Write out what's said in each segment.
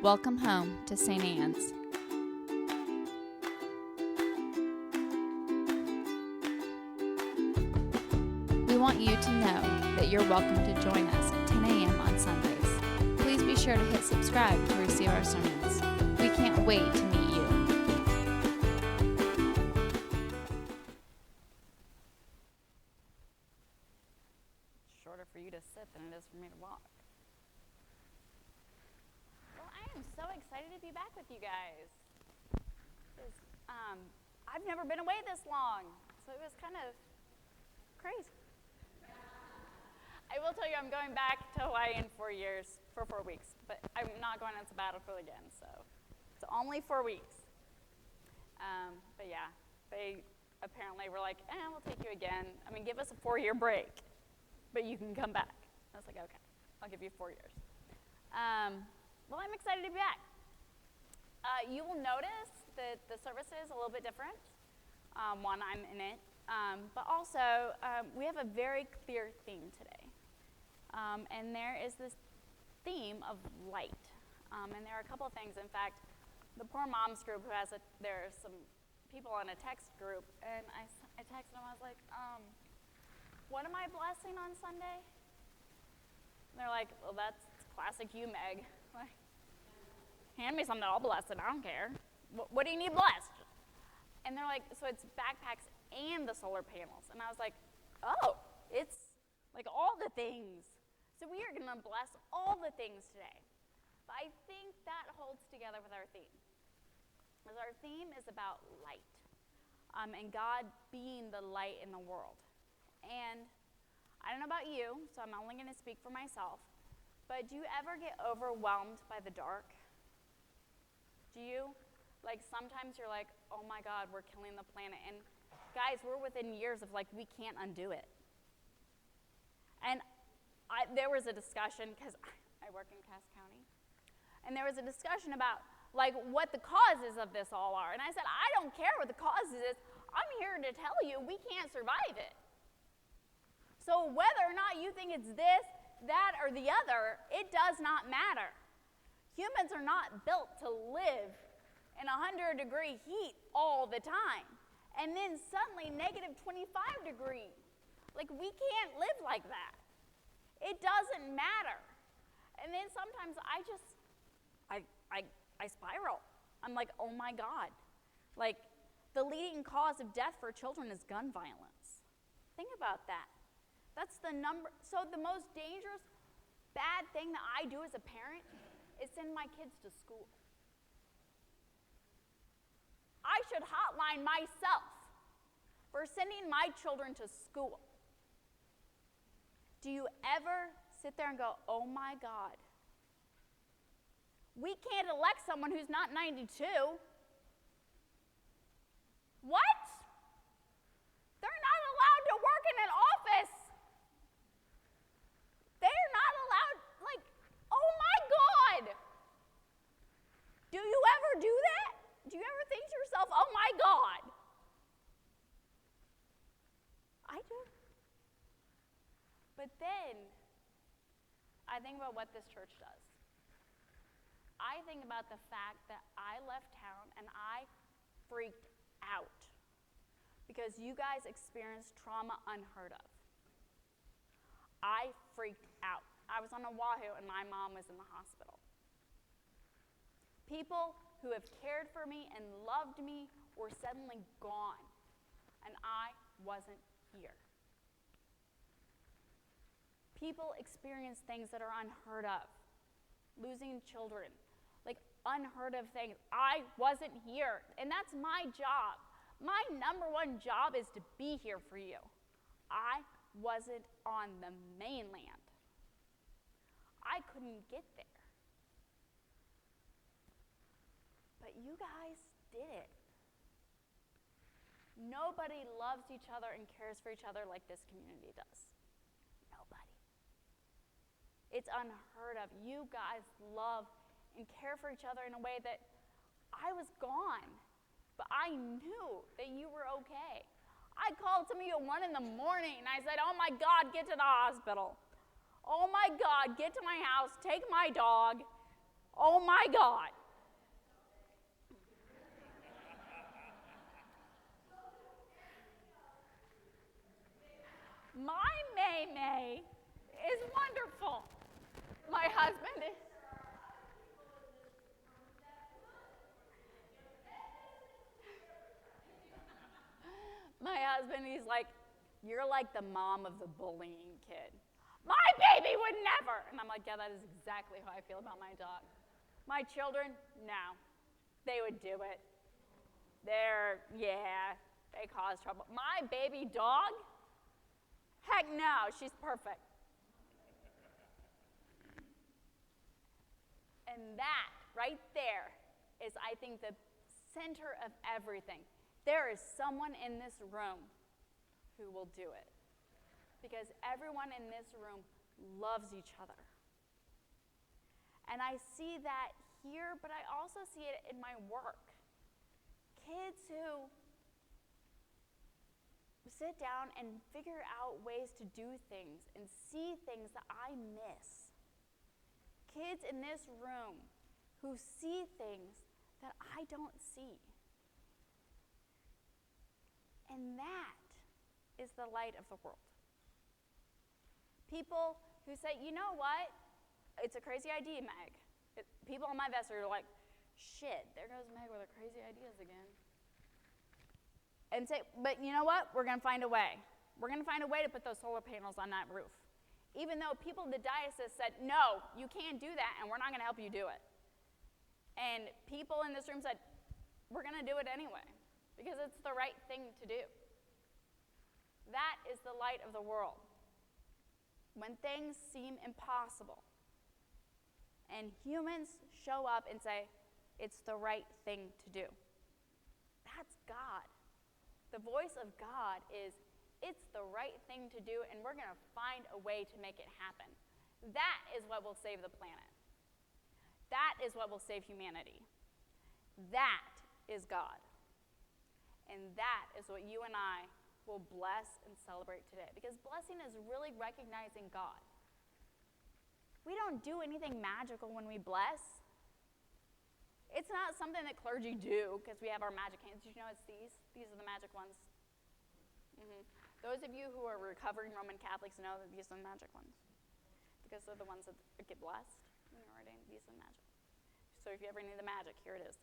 Welcome home to St. Anne's. We want you to know that you're welcome to join us at 10 a.m. on Sundays. Please be sure to hit subscribe to receive our sermons. We can't wait to meet you. It's shorter for you to sit than it is for me to walk. Well, I am so excited to be back with you guys. I've never been away this long, so it was kind of crazy. I will tell you I'm going back to Hawaii in 4 years, for 4 weeks, but I'm not going on sabbatical again, so it's only 4 weeks. But yeah, they apparently were like, we'll take you again. I mean, give us a 4-year break, but you can come back. I was like, okay, I'll give you 4 years. Well, I'm excited to be back. You will notice that the service is a little bit different. One, I'm in it, but also we have a very clear theme today. And there is this theme of light. And there are a couple of things. In fact, the Poor Moms group there are some people on a text group, and I texted them, I was like, what am I blessing on Sunday? And they're like, well, that's classic you, Meg. Like, hand me something, I'll bless it, I don't care. What do you need blessed? And they're like, so it's backpacks and the solar panels. And I was like, oh, it's like all the things. So we are going to bless all the things today. But I think that holds together with our theme. Because our theme is about light. And God being the light in the world. And I don't know about you, so I'm only going to speak for myself. But do you ever get overwhelmed by the dark? Do you? Like sometimes you're like, oh my God, we're killing the planet. And guys, we're within years of like, we can't undo it. And there was a discussion, because I work in Cass County, and there was a discussion about like what the causes of this all are. And I said, I don't care what the causes is. I'm here to tell you we can't survive it. So whether or not you think it's this, that, or the other, it does not matter. Humans are not built to live in 100-degree heat all the time. And then suddenly negative 25 degrees. Like, we can't live like that. It doesn't matter. And then sometimes I spiral. I'm like, oh my God. Like, the leading cause of death for children is gun violence. Think about that. That's the number. So the most dangerous, bad thing that I do as a parent is send my kids to school. I should hotline myself for sending my children to school. Do you ever sit there and go, oh my God, we can't elect someone who's not 92? What? They're not allowed to work in an office. They're not allowed, like, oh my God. Do you ever do that? Do you ever think to yourself, oh my God? I do. But then, I think about what this church does. I think about the fact that I left town and I freaked out because you guys experienced trauma unheard of. I freaked out. I was on Oahu and my mom was in the hospital. People who have cared for me and loved me were suddenly gone, and I wasn't here. People experience things that are unheard of, losing children, like unheard of things. I wasn't here, and that's my job. My number one job is to be here for you. I wasn't on the mainland. I couldn't get there. But you guys did it. Nobody loves each other and cares for each other like this community does. Nobody. It's unheard of. You guys love and care for each other in a way that I was gone, but I knew that you were okay. I called some of you at 1 in the morning and I said, oh my God, get to the hospital. Oh my God, get to my house, take my dog. Oh my God. My May is wonderful. My husband is. My husband, he's like, you're like the mom of the bullying kid. My baby would never. And I'm like, yeah, that is exactly how I feel about my dog. My children, no. They would do it. They cause trouble. My baby dog, heck no, she's perfect. And that right there is, I think, the center of everything. There is someone in this room who will do it. Because everyone in this room loves each other. And I see that here, but I also see it in my work. Kids who sit down and figure out ways to do things and see things that I miss. Kids in this room who see things that I don't see. And that is the light of the world. People who say, you know what? It's a crazy idea, Meg. People on my vestry are like, shit, there goes Meg with her crazy ideas again. And say, but you know what? We're going to find a way. We're going to find a way to put those solar panels on that roof. Even though people in the diocese said, no, you can't do that, and we're not going to help you do it. And people in this room said, we're going to do it anyway, because it's the right thing to do. That is the light of the world. When things seem impossible, and humans show up and say, it's the right thing to do. That's God. The voice of God is, it's the right thing to do, and we're going to find a way to make it happen. That is what will save the planet. That is what will save humanity. That is God. And that is what you and I will bless and celebrate today. Because blessing is really recognizing God. We don't do anything magical when we bless. It's not something that clergy do because we have our magic hands. Did you know it's these? These are the magic ones. Those of you who are recovering Roman Catholics know that these are the magic ones. Because they're the ones that get blessed when you're ordained. These are the magic. So if you ever need the magic, here it is.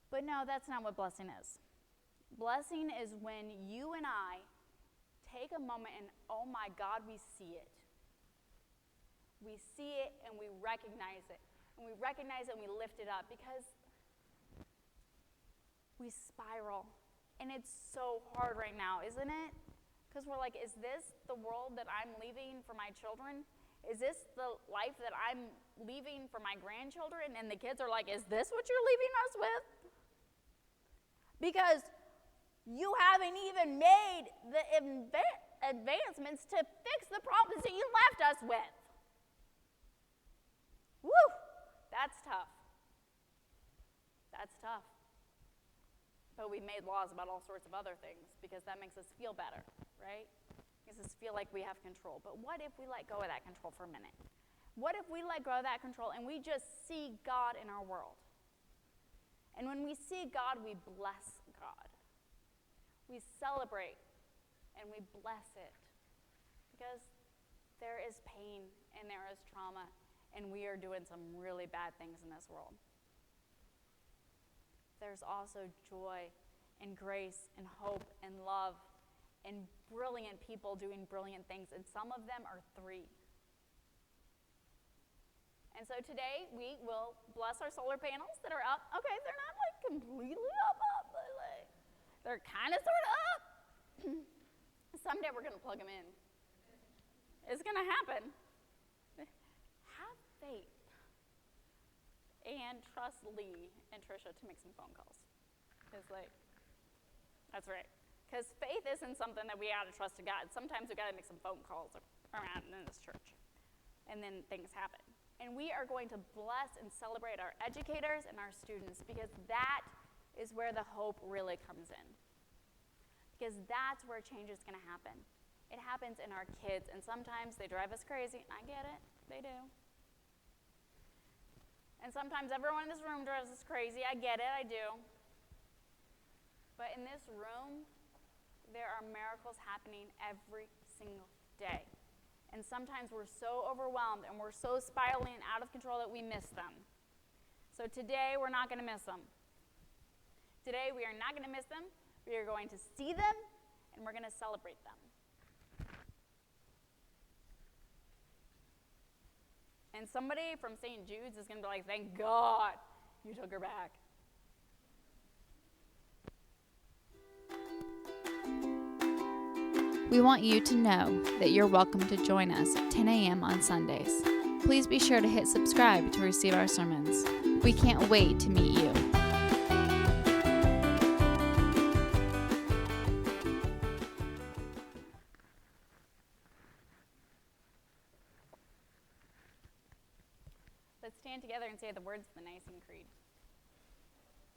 But no, that's not what blessing is. Blessing is when you and I take a moment and, oh my God, we see it. We see it and we recognize it. And we recognize it and we lift it up because we spiral. And it's so hard right now, isn't it? Because we're like, is this the world that I'm leaving for my children? Is this the life that I'm leaving for my grandchildren? And the kids are like, is this what you're leaving us with? Because you haven't even made the advancements to fix the problems that you left us with. Woo! That's tough. That's tough. But we made laws about all sorts of other things because that makes us feel better, right? Makes us feel like we have control. But what if we let go of that control for a minute? What if we let go of that control and we just see God in our world? And when we see God, we bless God. We celebrate and we bless it. Because there is pain and there is trauma and we are doing some really bad things in this world. There's also joy and grace and hope and love and brilliant people doing brilliant things, and some of them are 3. And so today we will bless our solar panels that are up. Okay, they're not like completely up, but like they're kind of sort of up. Someday we're going to plug them in. It's going to happen. Have faith and trust Lee and Trisha to make some phone calls. It's like, that's right. Because faith isn't something that we ought to trust to God. Sometimes we got to make some phone calls around in this church. And then things happen. And we are going to bless and celebrate our educators and our students because that is where the hope really comes in. Because that's where change is going to happen. It happens in our kids, and sometimes they drive us crazy, and I get it. They do. And sometimes everyone in this room dresses crazy. I get it, I do. But in this room, there are miracles happening every single day. And sometimes we're so overwhelmed and we're so spiraling out of control that we miss them. So today, we're not going to miss them. Today, we are not going to miss them. We are going to see them, and we're going to celebrate them. And somebody from St. Jude's is going to be like, thank God you took her back. We want you to know that you're welcome to join us at 10 a.m. on Sundays. Please be sure to hit subscribe to receive our sermons. We can't wait to meet you. Let's stand together and say the words of the Nicene Creed.